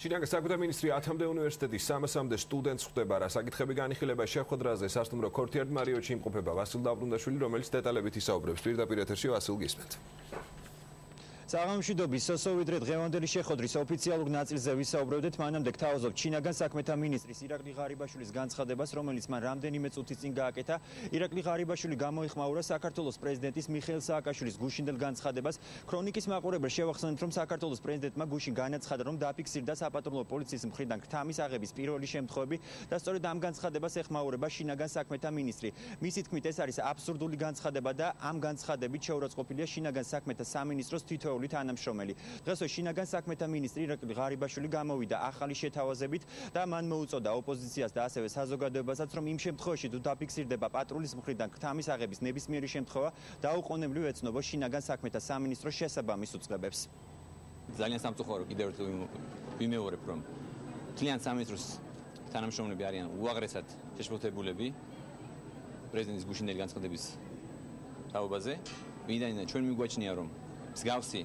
შინაგან საქმეთა მინისტრი ათამდე უნივერსიტეტის 300-მდე სტუდენტს ხვდება, რა საკითხები განიხილება შეხვედრაზე, სასტუმრო ქორთიარდ მარიოტში იმყოფება ვასილ დაბრუნდაშვილი, რომელიც დეტალებით ისაუბრებს. პირდაპირ ეთერში ვასილ გისმენთ. საღამოშვიდობის სოსოვიდრე დღევანდელი შეხვედრის ოფიციალურ ნაწილზე ვისაუბრებდეთ, მანამდე გთავაზობთ შინაგან საქმეთა მინისტრის ირაკლი ღარიბაშვილის განცხადებას, რომელიც მან რამდენიმე წუთის წინ გააკეთა. ირაკლი ღარიბაშვილი გამოიხმაურა საქართველოს პრეზიდენტის მიხეილ სააკაშვილის გუშინდელ განცხადებას. ქრონიკის მაყურებელს შევახსენებთ, რომ საქართველოს პრეზიდენტმა გუშინ განაცხადა, რომ დაფიქსირდა საპატრულო პოლიციის მხრიდან ქთამის აღების პირველი შემთხვევები და სწორედ ამ განცხადებას ეხმაურება შინაგან საქმეთა მინისტრი. მისი თქმით, ეს არის აბსურდული განცხადება და ამ განცხადებით შეურაცხყოფილია შინაგან საქმეთა სამინისტროს თითოეული თანამშრომელი. დღესვე შინაგან საქმეთა მინისტრი ირაკლი ღარიბაშვილი გამოვიდა ახალი შეთავაზებით და მან მოუწოდა ოპოზიციას და ასევე საზოგადოებასაც, რომ იმ შემთხვევაში თუ დაფიქსირდება პატრულის მხრიდან ქთამის აღების ნებისმიერი შემთხვევა, დაუყოვნებლივ ეცნობა შინაგან საქმეთა სამინისტროს შესაბამის უწყებებს. ძალიან სამწუხარო კიდევ ერთხელ ვიმეორებ, რომ მთლიან სამინისტროს თანამშრომლები არიან უაღრესად შეშფოთებულები პრეზიდენტის გუშინდელი განცხადების თაობაზე. ვინაიდან ჩვენ მიგვაჩნია, რომ მსგავსი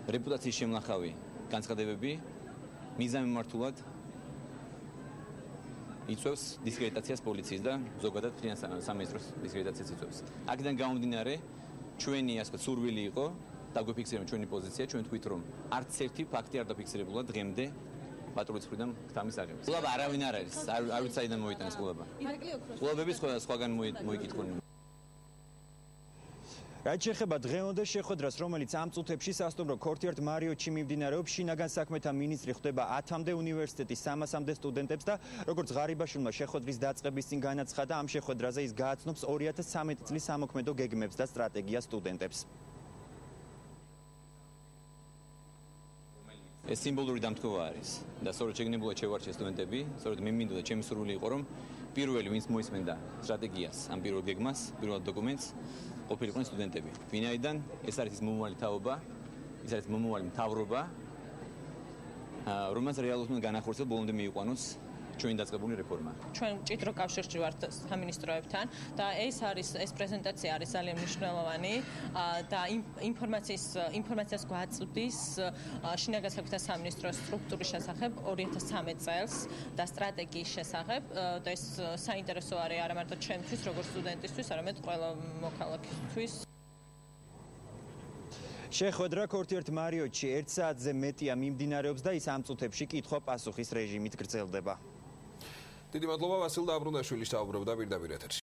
რეპუტაციის შემნახავი განცხადებები მიზანმიმართულად იწვევს დისკრედიტაციას პოლიციის და ზოგადად მთლიან სამინისტროს დისკრედიტაციას იწვევს. აქედან გამომდინარე, ჩვენი ასე ვთქვათ, სურვილი იყო დაგვიფიქსირებთ ჩვენი პოზიცია, ჩვენ თქვით, რომ არც ერთი ფაქტი არ დაფიქსირებულა დღემდე პატრულის მხრიდან ქთამის აღების. ყოლაბა არავინ არ არის, არ ვიცი საიდან მოიტანეს ყოლაბა. ყოლაბები სხვაგან მოიკითხონ. რაც შეეხება დღევანდელ შეხვედრას, რომელიც ამ წუთებში სასტუმრო ქორთიარდ მარიოტში მიმდინარეობს, შინაგან საქმეთა მინისტრი ხვდება 10-მდე უნივერსიტეტის 300-მდე სტუდენტებს და როგორც ღარიბაშვილმა შეხვედრის დაწყების წინ განაცხადა, ამ შეხვედრაზე ის გააცნობს 2013 წლის სამოქმედო გეგმებს და სტრატეგიას სტუდენტებს. ეს სიმბოლური დამტკოვა არის და სწორედ შეგნებულად შევარჩიე სტუდენტები, სწორედ მე მინდოდა ჩემი სურვილი იყო, რომ პირველი ვინც მოისმენდა სტრატეგიას, ამ პირველ გეგმას, პირველ დოკუმენტს ყოფილიყვნენ სტუდენტები. ვინაიდან ეს არის ის მომავალი თაობა, ეს არის მომავალი მთავრობა, რომელსაც რეალურად განახორციელოს ბოლომდე მიიყვანოს ჩვენი დაწყებული რეფორმა. ჩვენ მჭიდრო კავშირში ვართ სამინისტროებთან და ეს პრეზენტაცია არის ძალიან მნიშვნელოვანი და ინფორმაციას გვაწვდის შინაგან საქმეთა სამინისტროს სტრუქტურის შესახებ 2013 წელს და სტრატეგიის შესახებ და ეს საინტერესო არის არა მარტო ჩემთვის, როგორც სტუდენტისთვის, არამედ ყველა მოქალაქისთვის. შეხვედრა ქორთიარდ მარიოტში 1 საათზე მეტია მიმდინარეობს და ის ამ წუთებში კითხვა-პასუხის რეჟიმით გრძელდება. დიდი მადლობა ვასილ დაბრუნდაშვილის საუბრობდა პირდაპირ ეთერში.